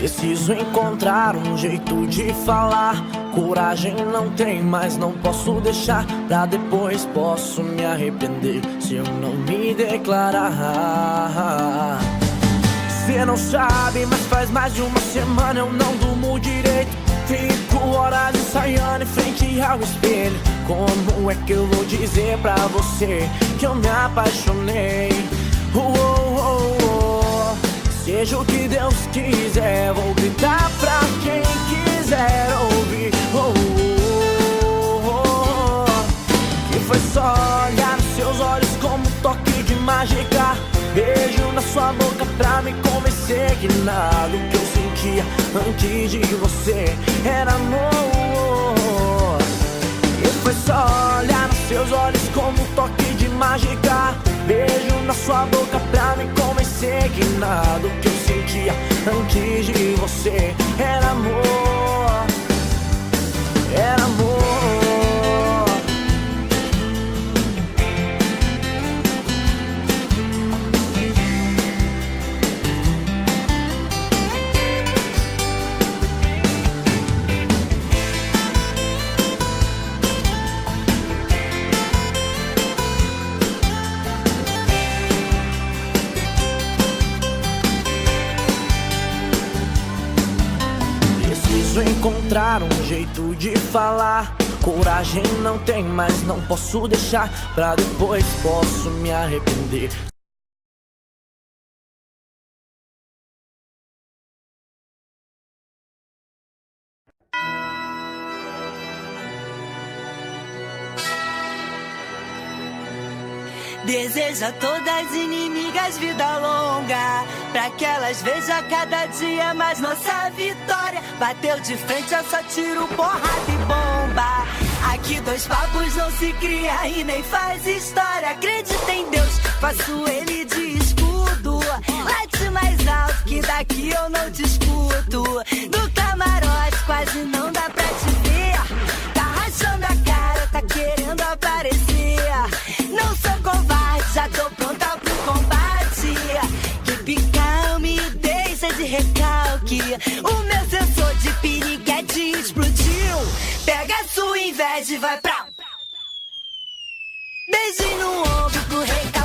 Preciso encontrar um jeito de falar. Coragem não tem, mas não posso deixar pra depois posso me arrepender se eu não me declarar. Cê não sabe, mas faz mais de uma semana eu não durmo direito. Fico horas ensaiando em frente ao espelho. Como é que eu vou dizer pra você que eu me apaixonei? Seja o que Deus quiser, vou gritar pra quem quiser ouvir. E foi só olhar nos seus olhos como um toque de mágica. Beijo na sua boca pra me convencer que nada do que eu sentia antes de você era amor. E foi só olhar nos seus olhos como um toque de mágica. Beijo na sua boca pra me convencer que nada do que eu sentia antes de você era amor. Era amor. Preciso encontrar um jeito de falar. Coragem não tem, mas não posso deixar pra depois posso me arrepender. Desejo a todas inimigas vida longa, pra que elas vejam cada dia mais nossa vitória. Bateu de frente, eu só tiro porrada e bomba. Aqui dois papos não se cria e nem faz história. Acredita em Deus, faço ele de escudo. Late mais alto que daqui eu não discuto. Do camarote quase não dá pra te ver. Tá rachando a cara, tá querendo aparecer. Não sou covarde, já tô pronta pro combate. Que calme, deixa de recalque. O meu sensor de piriguete explodiu. Pega a sua inveja e vai pra... Beijinho no ombro pro recalque.